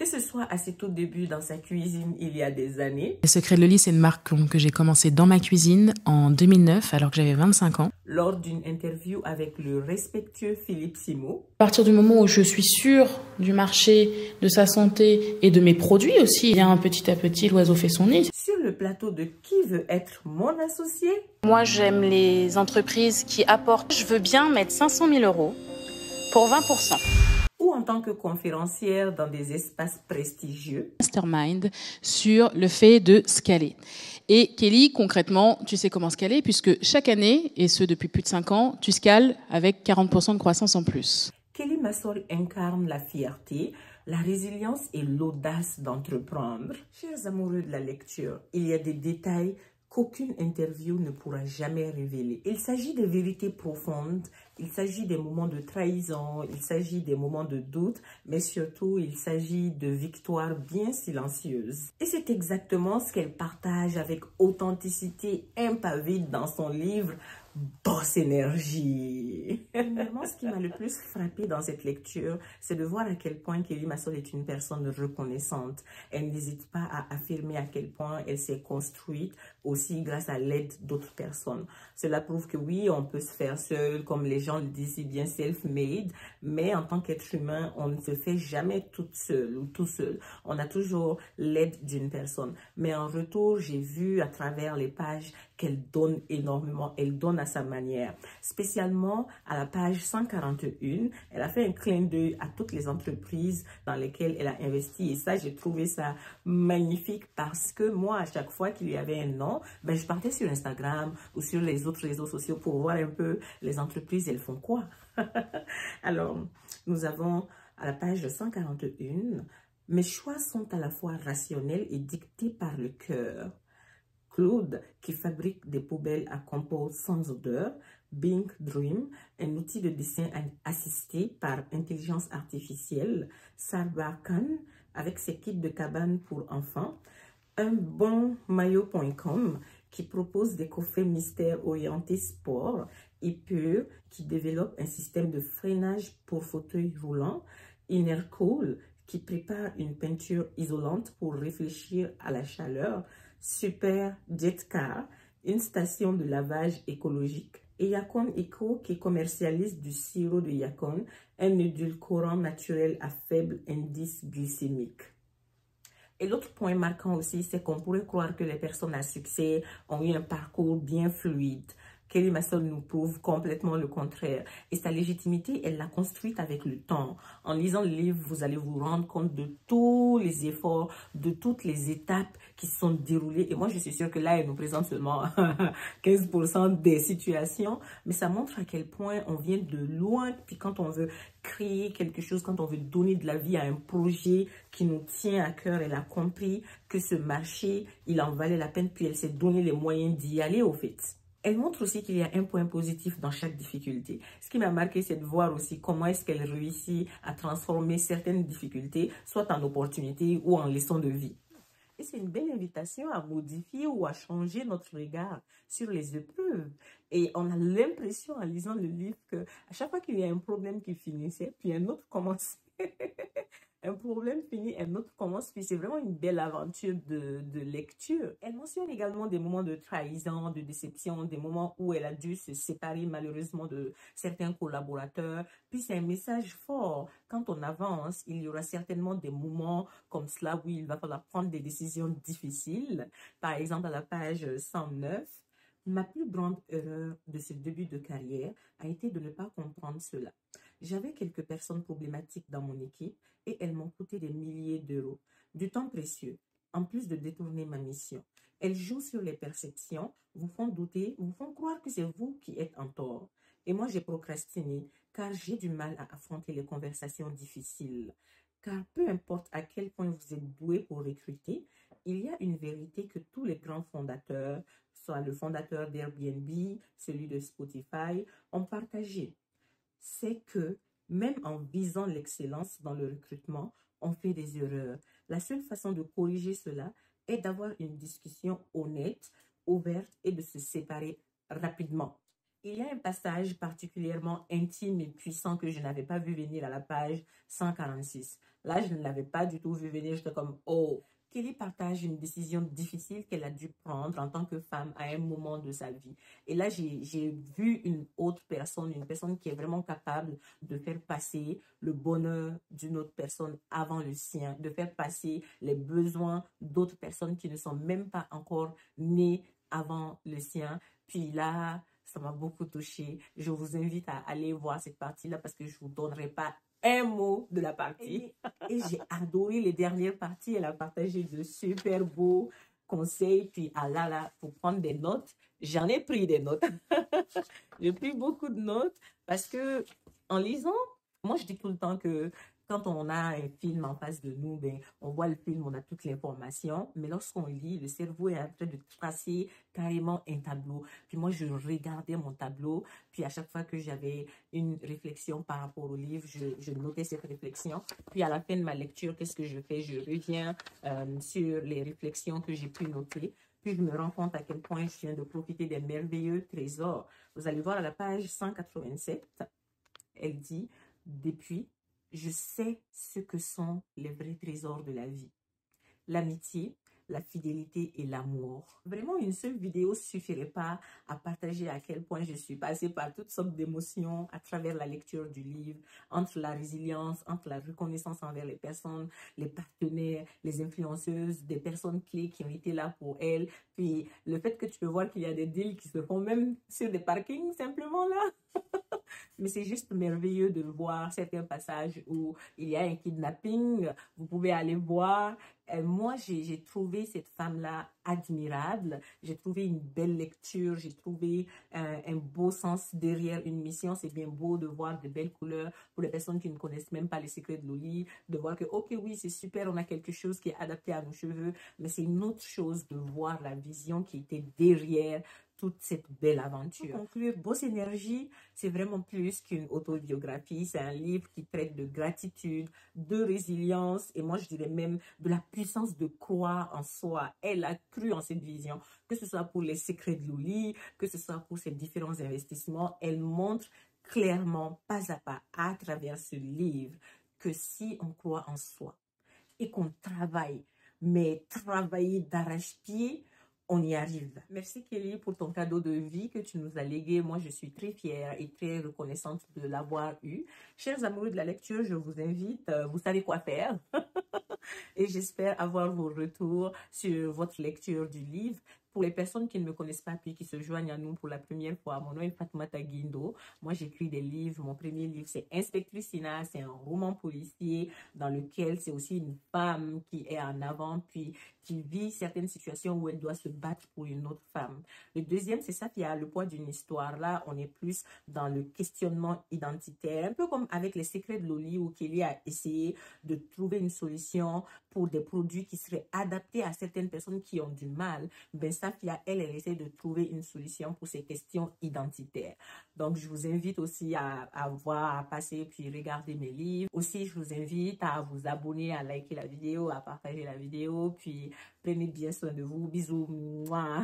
Que ce soit à ses tout débuts dans sa cuisine il y a des années. Les Secrets de Loli, c'est une marque que j'ai commencé dans ma cuisine en 2009 alors que j'avais 25 ans. Lors d'une interview avec le respectueux Philippe Simo. À partir du moment où je suis sûre du marché, de sa santé et de mes produits aussi, bien petit à petit, l'oiseau fait son nid. Sur le plateau de Qui veut être mon associé? Moi, j'aime les entreprises qui apportent. Je veux bien mettre 500 000 € pour 20%. Ou en tant que conférencière dans des espaces prestigieux. Mastermind sur le fait de scaler. Et Kelly, concrètement, tu sais comment scaler puisque chaque année, et ce depuis plus de 5 ans, tu scales avec 40% de croissance en plus. Kelly Massol incarne la fierté, la résilience et l'audace d'entreprendre. Chers amoureux de la lecture, il y a des détails qu'aucune interview ne pourra jamais révéler. Il s'agit de vérités profondes, il s'agit des moments de trahison, il s'agit des moments de doute, mais surtout il s'agit de victoires bien silencieuses. Et c'est exactement ce qu'elle partage avec authenticité impavide dans son livre Boss Énergie. Finalement, ce qui m'a le plus frappé dans cette lecture, c'est de voir à quel point Kelly Massol est une personne reconnaissante. Elle n'hésite pas à affirmer à quel point elle s'est construite aussi grâce à l'aide d'autres personnes. Cela prouve que oui, on peut se faire seul, comme les gens le disent si bien, self-made, mais en tant qu'être humain, on ne se fait jamais toute seule ou tout seul. On a toujours l'aide d'une personne. Mais en retour, j'ai vu à travers les pages qu'elle donne énormément, elle donne à sa manière. Spécialement à la page 141, elle a fait un clin d'œil à toutes les entreprises dans lesquelles elle a investi. Et ça, j'ai trouvé ça magnifique parce que moi, à chaque fois qu'il y avait un nom, ben, je partais sur Instagram ou sur les autres réseaux sociaux pour voir un peu les entreprises, elles font quoi. Alors, nous avons à la page 141, mes choix sont à la fois rationnels et dictés par le cœur. Claude, qui fabrique des poubelles à compost sans odeur, Bing Dream, un outil de dessin assisté par intelligence artificielle, Sarba Khan, avec ses kits de cabane pour enfants, un bon maillot.com, qui propose des coffrets mystères orientés sport, et Pure, qui développe un système de freinage pour fauteuil roulant, Innercool, qui prépare une peinture isolante pour réfléchir à la chaleur, Super Jetcar, une station de lavage écologique, et Yacon Eco qui commercialise du sirop de Yacon, un édulcorant naturel à faible indice glycémique. Et l'autre point marquant aussi, c'est qu'on pourrait croire que les personnes à succès ont eu un parcours bien fluide. Kelly Massol nous prouve complètement le contraire. Et sa légitimité, elle l'a construite avec le temps. En lisant le livre, vous allez vous rendre compte de tous les efforts, de toutes les étapes qui se sont déroulées. Et moi, je suis sûre que là, elle nous présente seulement 15% des situations. Mais ça montre à quel point on vient de loin. Puis quand on veut créer quelque chose, quand on veut donner de la vie à un projet qui nous tient à cœur, elle a compris que ce marché, il en valait la peine. Puis elle s'est donné les moyens d'y aller au fait. Elle montre aussi qu'il y a un point positif dans chaque difficulté. Ce qui m'a marqué, c'est de voir aussi comment est-ce qu'elle réussit à transformer certaines difficultés, soit en opportunités ou en leçons de vie. Et c'est une belle invitation à modifier ou à changer notre regard sur les épreuves. Et on a l'impression en lisant le livre que à chaque fois qu'il y a un problème qui finissait, puis un autre commençait. Un problème fini, un autre commence, puis c'est vraiment une belle aventure de lecture. Elle mentionne également des moments de trahison, de déception, des moments où elle a dû se séparer malheureusement de certains collaborateurs. Puis c'est un message fort. Quand on avance, il y aura certainement des moments comme cela où il va falloir prendre des décisions difficiles. Par exemple, à la page 109, ma plus grande erreur de ce début de carrière a été de ne pas comprendre cela. J'avais quelques personnes problématiques dans mon équipe et elles m'ont coûté des milliers d'euros, du temps précieux, en plus de détourner ma mission. Elles jouent sur les perceptions, vous font douter, vous font croire que c'est vous qui êtes en tort. Et moi, j'ai procrastiné car j'ai du mal à affronter les conversations difficiles. Car peu importe à quel point vous êtes doué pour recruter, il y a une vérité que tous les grands fondateurs, soit le fondateur d'Airbnb, celui de Spotify, ont partagé. C'est que même en visant l'excellence dans le recrutement, on fait des erreurs. La seule façon de corriger cela est d'avoir une discussion honnête, ouverte et de se séparer rapidement. Il y a un passage particulièrement intime et puissant que je n'avais pas vu venir à la page 146. Là, je ne l'avais pas du tout vu venir. J'étais comme, oh. Kelly partage une décision difficile qu'elle a dû prendre en tant que femme à un moment de sa vie. Et là, j'ai vu une autre personne, une personne qui est vraiment capable de faire passer le bonheur d'une autre personne avant le sien, de faire passer les besoins d'autres personnes qui ne sont même pas encore nées avant le sien. Puis là, ça m'a beaucoup touchée. Je vous invite à aller voir cette partie-là parce que je vous donnerai pas un mot de la partie. Et j'ai adoré les dernières parties. Elle a partagé de super beaux conseils. Puis, ah là, pour prendre des notes, j'en ai pris des notes. J'ai pris beaucoup de notes parce que en lisant, moi, je dis tout le temps que quand on a un film en face de nous, ben, on voit le film, on a toute l'information. Mais lorsqu'on lit, le cerveau est en train de tracer carrément un tableau. Puis moi, je regardais mon tableau. Puis à chaque fois que j'avais une réflexion par rapport au livre, je notais cette réflexion. Puis à la fin de ma lecture, qu'est-ce que je fais? Je reviens sur les réflexions que j'ai pu noter. Puis je me rends compte à quel point je viens de profiter des merveilleux trésors. Vous allez voir à la page 187, elle dit « Depuis, je sais ce que sont les vrais trésors de la vie. L'amitié, la fidélité et l'amour. » Vraiment, une seule vidéo suffirait pas à partager à quel point je suis passée par toutes sortes d'émotions à travers la lecture du livre, entre la résilience, entre la reconnaissance envers les personnes, les partenaires, les influenceuses, des personnes clés qui ont été là pour elle. Puis le fait que tu peux voir qu'il y a des deals qui se font même sur des parkings simplement là. Mais c'est juste merveilleux de voir certains passages où il y a un kidnapping. Vous pouvez aller voir. Moi, j'ai trouvé cette femme-là admirable. J'ai trouvé une belle lecture. J'ai trouvé un beau sens derrière une mission. C'est bien beau de voir de belles couleurs pour les personnes qui ne connaissent même pas les secrets de Loli. De voir que, ok, oui, c'est super, on a quelque chose qui est adapté à nos cheveux. Mais c'est une autre chose de voir la vision qui était derrière toute cette belle aventure. Pour conclure, Boss Énergie, c'est vraiment plus qu'une autobiographie. C'est un livre qui traite de gratitude, de résilience et moi, je dirais même de la puissance de croire en soi. Elle a cru en cette vision, que ce soit pour les secrets de Loli, que ce soit pour ses différents investissements. Elle montre clairement, pas à pas, à travers ce livre, que si on croit en soi et qu'on travaille, mais travailler d'arrache-pied, on y arrive. Merci Kelly pour ton cadeau de vie que tu nous as légué. Moi, je suis très fière et très reconnaissante de l'avoir eu. Chers amoureux de la lecture, je vous invite, vous savez quoi faire. Et j'espère avoir vos retours sur votre lecture du livre. Pour les personnes qui ne me connaissent pas puis qui se joignent à nous pour la première fois, mon nom est Fatoumata Guindo. Moi, j'écris des livres. Mon premier livre, c'est Inspectrice Sina. C'est un roman policier dans lequel c'est aussi une femme qui est en avant puis qui vit certaines situations où elle doit se battre pour une autre femme. Le deuxième, c'est Safia, le poids d'une histoire. Là, on est plus dans le questionnement identitaire. Un peu comme avec les secrets de Loli où Kelly a essayé de trouver une solution pour des produits qui seraient adaptés à certaines personnes qui ont du mal. Ben, Safia, elle essaie de trouver une solution pour ces questions identitaires. Donc, je vous invite aussi à voir, à passer puis regarder mes livres. Aussi, je vous invite à vous abonner, à liker la vidéo, à partager la vidéo. Puis, prenez bien soin de vous. Bisous. Mouah.